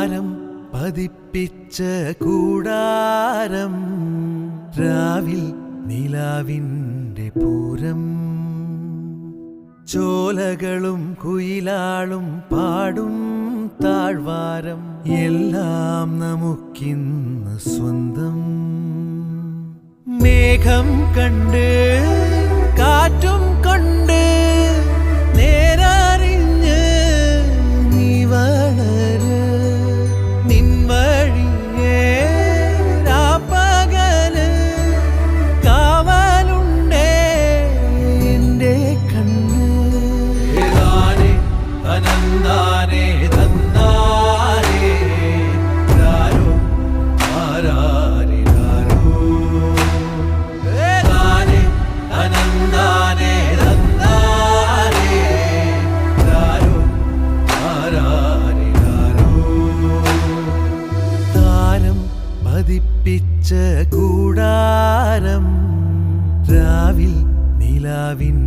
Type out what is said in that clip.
താരം പതിപ്പിച്ച കൂടാരം രാവിൽ നിലാവിൻ്റെ പൂരം ചോലകളും കുയിലാളും പാടും താഴ്വാരം എല്ലാം നമുക്കിന്ന് സ്വന്തം മേഘം കണ്ട് കാറ്റും കൊണ്ട് നേരറിഞ്ഞ് നീ വളര് നിൻ വഴിയേ രാപ്പകല് കാവലുണ്ടേ എൻ്റെ കണ്ണ് ഏതാനേ അനന്താനേ തന്നാരേ രാരോ ആരാരേ രാരോ ഏതാനേ അനന്താനേ തന്നാരേ രാരോ ആരാരേ രാരോ താരം പതിപ്പിച്ച കൂടാരം രാവിൽ നിലാവിൻ